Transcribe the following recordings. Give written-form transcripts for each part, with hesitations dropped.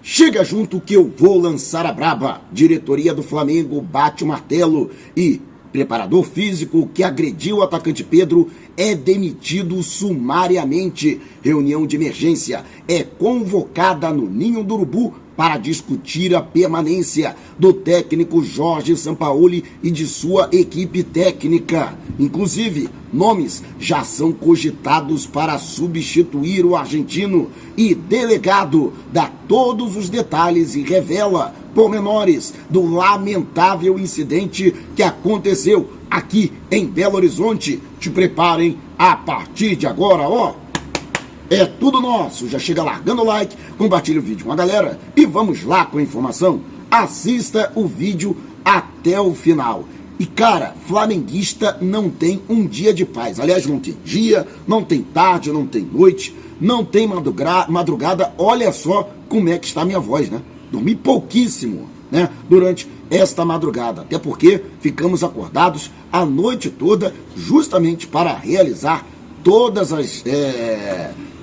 Chega junto que eu vou lançar a braba. Diretoria do Flamengo bate o martelo e preparador físico que agrediu o atacante Pedro é demitido sumariamente. Reunião de emergência é convocada no Ninho do Urubu para discutir a permanência do técnico Jorge Sampaoli e de sua equipe técnica. Inclusive, nomes já são cogitados para substituir o argentino e delegado dá todos os detalhes e revela pormenores do lamentável incidente que aconteceu aqui em Belo Horizonte. Te preparem a partir de agora, ó. É tudo nosso. Já chega largando o like, compartilha o vídeo com a galera e vamos lá com a informação. Assista o vídeo até o final. E cara, flamenguista não tem um dia de paz. Aliás, não tem dia, não tem tarde, não tem noite, não tem madrugada. Olha só como é que está a minha voz, né? Dormi pouquíssimo, né? Durante esta madrugada. Até porque ficamos acordados a noite toda justamente para realizar todas as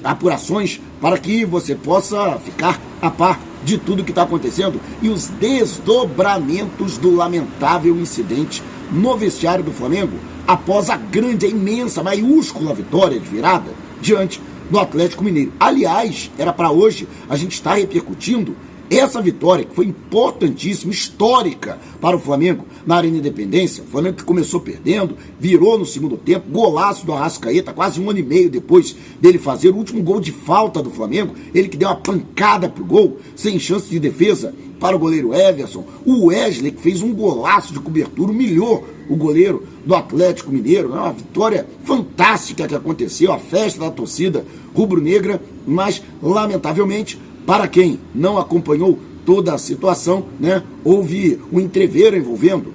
apurações para que você possa ficar a par de tudo que está acontecendo e os desdobramentos do lamentável incidente no vestiário do Flamengo após a grande, a imensa, maiúscula vitória de virada diante do Atlético Mineiro. Aliás, era para hoje a gente estar repercutindo essa vitória que foi importantíssima, histórica para o Flamengo na Arena Independência. O Flamengo que começou perdendo, virou no segundo tempo, golaço do Arrascaeta, quase um ano e meio depois dele fazer o último gol de falta do Flamengo, ele que deu uma pancada pro gol, sem chance de defesa para o goleiro Everson. O Wesley que fez um golaço de cobertura, humilhou o goleiro do Atlético Mineiro. É uma vitória fantástica que aconteceu, a festa da torcida rubro-negra, mas lamentavelmente para quem não acompanhou toda a situação, né, houve um entreveiro envolvendo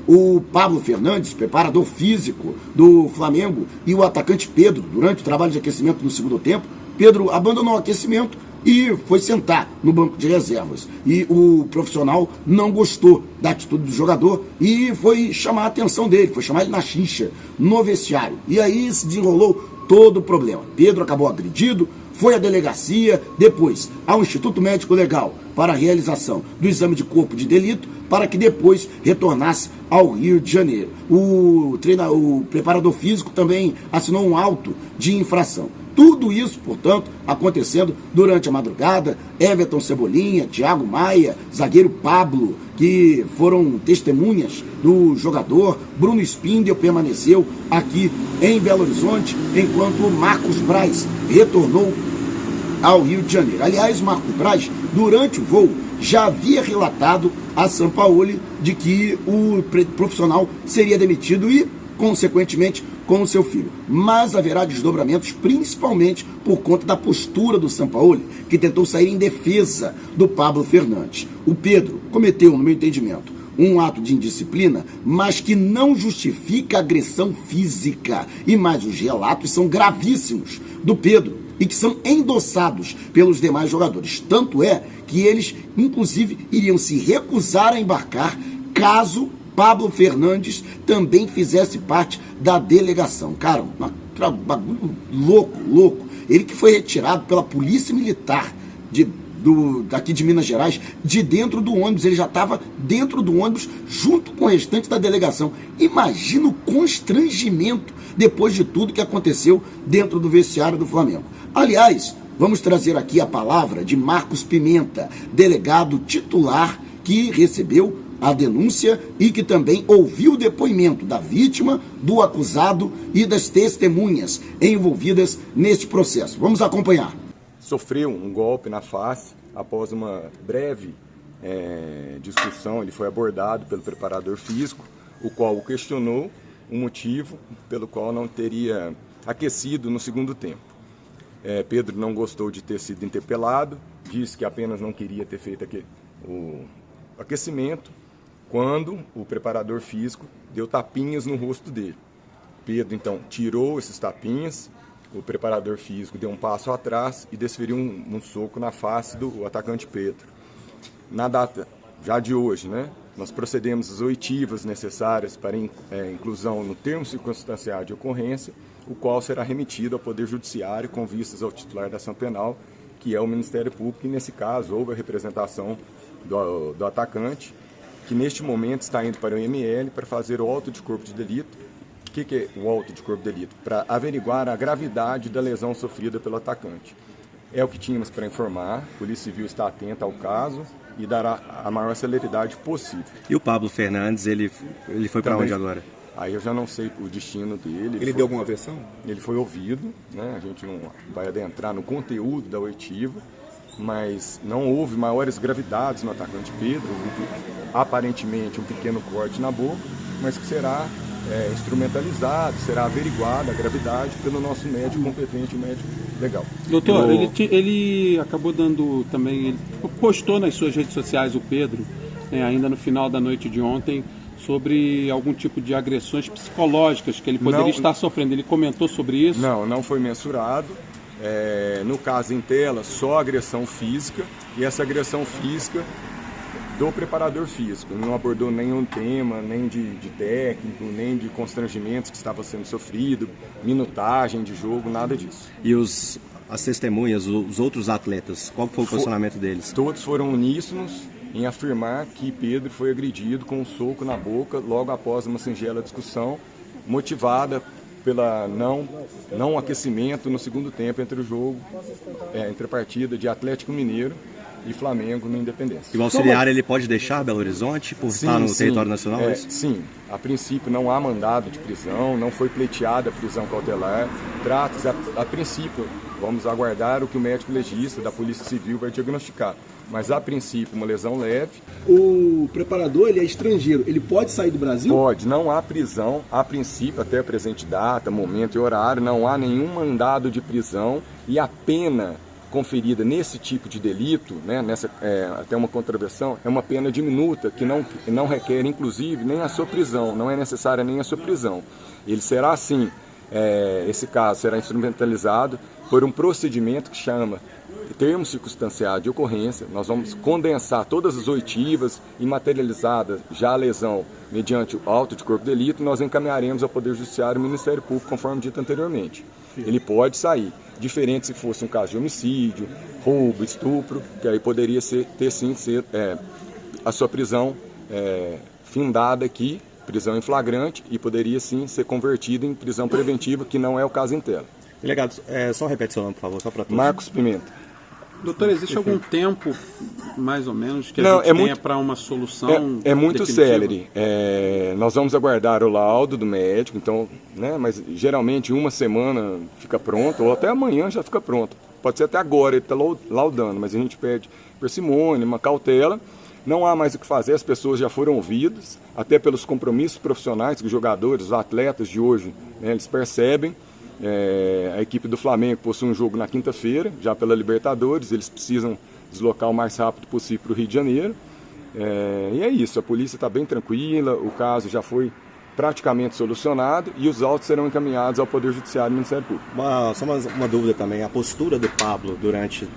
o Pablo Fernandes, preparador físico do Flamengo, e o atacante Pedro. Durante o trabalho de aquecimento no segundo tempo, Pedro abandonou o aquecimento e foi sentar no banco de reservas. E o profissional não gostou da atitude do jogador e foi chamar a atenção dele, foi chamar ele na chincha, no vestiário. E aí se desenrolou todo o problema. Pedro acabou agredido, foi à delegacia, depois ao Instituto Médico Legal para a realização do exame de corpo de delito, para que depois retornasse ao Rio de Janeiro. O preparador físico também assinou um auto de infração. Tudo isso, portanto, acontecendo durante a madrugada. Everton Cebolinha, Thiago Maia, zagueiro Pablo, que foram testemunhas do jogador. Bruno Spindel permaneceu aqui em Belo Horizonte, enquanto o Marcos Braz retornou ao Rio de Janeiro. Aliás, Marcos Braz, durante o voo, já havia relatado a Sampaoli de que o profissional seria demitido e, consequentemente, com o seu filho. Mas haverá desdobramentos, principalmente por conta da postura do Sampaoli, que tentou sair em defesa do Pablo Fernandes. O Pedro cometeu, no meu entendimento, um ato de indisciplina, mas que não justifica agressão física. E mais, os relatos são gravíssimos do Pedro e que são endossados pelos demais jogadores. Tanto é que eles, inclusive, iriam se recusar a embarcar caso Pablo Fernandes também fizesse parte da delegação. Cara, um bagulho louco. Ele que foi retirado pela Polícia Militar daqui de Minas Gerais, de dentro do ônibus. Ele já estava dentro do ônibus junto com o restante da delegação. Imagina o constrangimento depois de tudo que aconteceu dentro do vestiário do Flamengo. Aliás, vamos trazer aqui a palavra de Marcos Pimenta, delegado titular que recebeu a denúncia e que também ouviu o depoimento da vítima, do acusado e das testemunhas envolvidas neste processo. Vamos acompanhar. Sofreu um golpe na face após uma breve discussão. Ele foi abordado pelo preparador físico, o qual o questionou o motivo pelo qual não teria aquecido no segundo tempo. Pedro não gostou de ter sido interpelado, disse que apenas não queria ter feito o aquecimento, quando o preparador físico deu tapinhas no rosto dele. Pedro, então, tirou esses tapinhas, o preparador físico deu um passo atrás e desferiu um soco na face do atacante Pedro. Na data já de hoje, nós procedemos às oitivas necessárias para inclusão no termo circunstanciado de ocorrência, o qual será remetido ao Poder Judiciário com vistas ao titular da ação penal, que que é o Ministério Público, e nesse caso houve a representação do atacante, que neste momento está indo para o IML para fazer o auto de corpo de delito. O que é o auto de corpo de delito? Para averiguar a gravidade da lesão sofrida pelo atacante. É o que tínhamos para informar, a Polícia Civil está atenta ao caso e dará a maior celeridade possível. E o Pablo Fernandes, ele foi para onde agora? Aí eu já não sei o destino dele. Ele deu alguma versão? Ele foi ouvido, né? A gente não vai adentrar no conteúdo da oitiva, mas não houve maiores gravidades no atacante Pedro, aparentemente um pequeno corte na boca, mas que será instrumentalizado, será averiguada a gravidade pelo nosso médico competente, o médico legal. Doutor, ele acabou dando também, ele postou nas suas redes sociais, o Pedro, ainda no final da noite de ontem, sobre algum tipo de agressões psicológicas que ele poderia estar sofrendo. Ele comentou sobre isso? Não foi mensurado. No caso em tela, só agressão física, e essa agressão física do preparador físico. Não abordou nenhum tema, nem de técnico, nem de constrangimentos que estava sendo sofrido, minutagem de jogo, nada disso. E as testemunhas, os outros atletas, qual foi o posicionamento deles? Todos foram uníssonos em afirmar que Pedro foi agredido com um soco na boca logo após uma singela discussão, motivada pela não aquecimento no segundo tempo entre o jogo, entre a partida de Atlético Mineiro e Flamengo no Independência. E o auxiliar ele pode deixar Belo Horizonte por estar no território nacional? Sim, a princípio não há mandado de prisão, não foi pleiteada a prisão cautelar. Trata-se, a princípio, vamos aguardar o que o médico legista da Polícia Civil vai diagnosticar. Mas a princípio uma lesão leve. O preparador ele é estrangeiro, ele pode sair do Brasil? Pode, não há prisão, a princípio, até a presente data, momento e horário, não há nenhum mandado de prisão, e a pena conferida nesse tipo de delito, né, até uma contravenção, é uma pena diminuta, que não requer, inclusive, nem a sua prisão, não é necessária nem a sua prisão. Ele será, assim, esse caso será instrumentalizado por um procedimento que chama termo circunstanciado de ocorrência. Nós vamos condensar todas as oitivas e materializada já a lesão mediante o auto de corpo de delito, nós encaminharemos ao Poder Judiciário e ao Ministério Público, conforme dito anteriormente. Ele pode sair, diferente se fosse um caso de homicídio, roubo, estupro, que aí poderia ter sim a sua prisão findada aqui, prisão em flagrante, e poderia sim ser convertida em prisão preventiva, que não é o caso em tela. Delegado, só repete seu nome, por favor, só para todos. Marcos Pimenta. Doutor, existe algum tempo, mais ou menos, que a gente tenha para uma solução É muito definitiva? célere. Nós vamos aguardar o laudo do médico, então, né, mas geralmente uma semana fica pronto, ou até amanhã já fica pronto. Pode ser até agora, ele está laudando, mas a gente pede parcimônia, uma cautela. Não há mais o que fazer, as pessoas já foram ouvidas, até pelos compromissos profissionais que os jogadores, os atletas de hoje, né, eles percebem. A equipe do Flamengo possui um jogo na quinta-feira, já pela Libertadores, eles precisam deslocar o mais rápido possível para o Rio de Janeiro. E é isso, a polícia está bem tranquila, o caso já foi praticamente solucionado e os autos serão encaminhados ao Poder Judiciário e ao Ministério Público. Só uma dúvida também, a postura do Pablo durante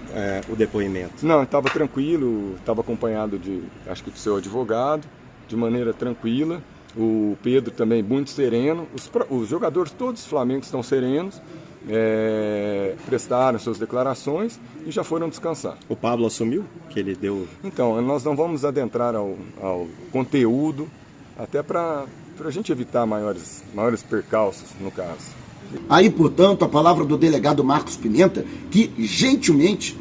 o depoimento? Não, estava tranquilo, estava acompanhado acho que do seu advogado, de maneira tranquila. O Pedro também muito sereno, os jogadores todos do Flamengo estão serenos, prestaram suas declarações e já foram descansar. O Pablo assumiu que ele deu... Então, nós não vamos adentrar ao conteúdo, até para a gente evitar maiores percalços no caso. Aí, portanto, a palavra do delegado Marcos Pimenta, que gentilmente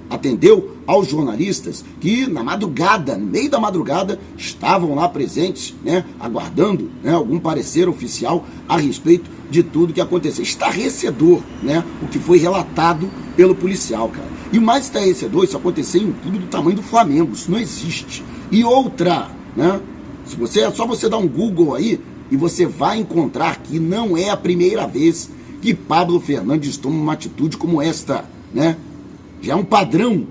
atendeu aos jornalistas que na madrugada, no meio da madrugada, estavam lá presentes, aguardando algum parecer oficial a respeito de tudo que aconteceu. Estarrecedor, o que foi relatado pelo policial, cara. E o mais estarrecedor, isso aconteceu em um clube do tamanho do Flamengo, isso não existe. E outra, é só você dar um Google aí e você vai encontrar que não é a primeira vez que Pablo Fernandes toma uma atitude como esta, Já é um padrão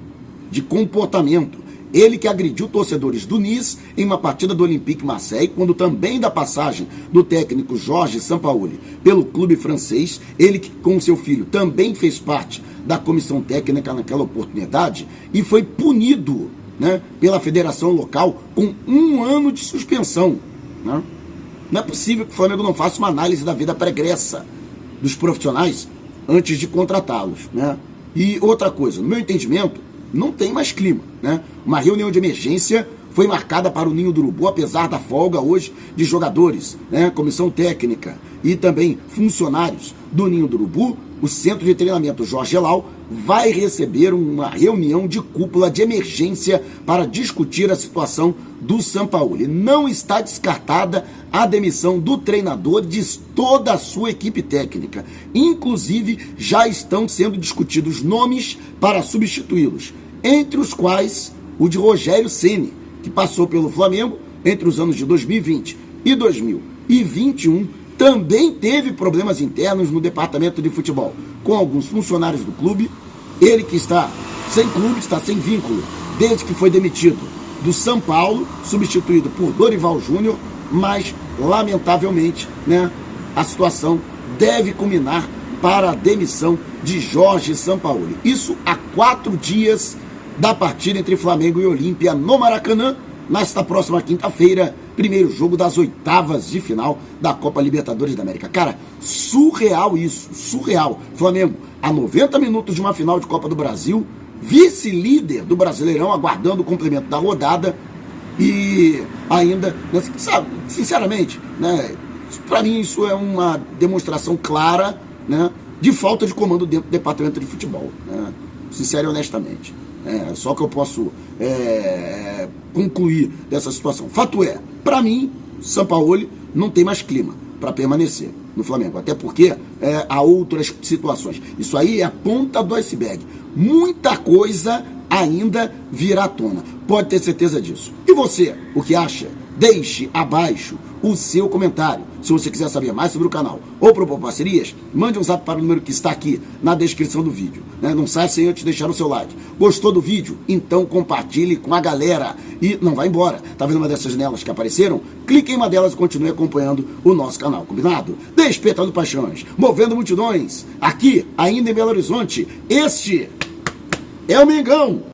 de comportamento. Ele que agrediu torcedores do Nice em uma partida do Olympique Marseille, quando também da passagem do técnico Jorge Sampaoli pelo clube francês, ele que com seu filho também fez parte da comissão técnica naquela oportunidade e foi punido pela federação local com 1 ano de suspensão. Não é possível que o Flamengo não faça uma análise da vida pregressa dos profissionais antes de contratá-los. E outra coisa, no meu entendimento, não tem mais clima, né? Uma reunião de emergência foi marcada para o Ninho do Urubu, apesar da folga hoje de jogadores, né? Comissão técnica e também funcionários do Ninho do Urubu. O Centro de Treinamento Jorge Elal vai receber uma reunião de cúpula de emergência para discutir a situação do Sampaoli. Não está descartada a demissão do treinador de toda a sua equipe técnica. Inclusive, já estão sendo discutidos nomes para substituí-los, entre os quais o de Rogério Ceni, que passou pelo Flamengo entre os anos de 2020 e 2021, também teve problemas internos no departamento de futebol, com alguns funcionários do clube. Ele que está sem clube, está sem vínculo, desde que foi demitido do São Paulo, substituído por Dorival Júnior, mas, lamentavelmente, né, a situação deve culminar para a demissão de Jorge Sampaoli. Isso há 4 dias da partida entre Flamengo e Olímpia no Maracanã, nesta próxima quinta-feira, primeiro jogo das 8ª de final da Copa Libertadores da América. Cara, surreal isso, surreal. Flamengo, a 90 minutos de uma final de Copa do Brasil, vice-líder do Brasileirão, aguardando o complemento da rodada e ainda, sabe, sinceramente, né, para mim isso é uma demonstração clara, né, de falta de comando dentro do departamento de futebol, né, sincero e honestamente. É só que eu posso concluir dessa situação. Fato é, para mim, Sampaoli não tem mais clima para permanecer no Flamengo. Até porque há outras situações. Isso aí é a ponta do iceberg. Muita coisa ainda virá à tona. Pode ter certeza disso. E você, o que acha? Deixe abaixo o seu comentário. Se você quiser saber mais sobre o canal ou propor parcerias, mande um zap para o número que está aqui na descrição do vídeo. Não saia sem antes deixar o seu like. Gostou do vídeo? Então compartilhe com a galera. E não vá embora. Tá vendo uma dessas janelas que apareceram? Clique em uma delas e continue acompanhando o nosso canal. Combinado? Despertando paixões, movendo multidões. Aqui, ainda em Belo Horizonte, este é o Mengão.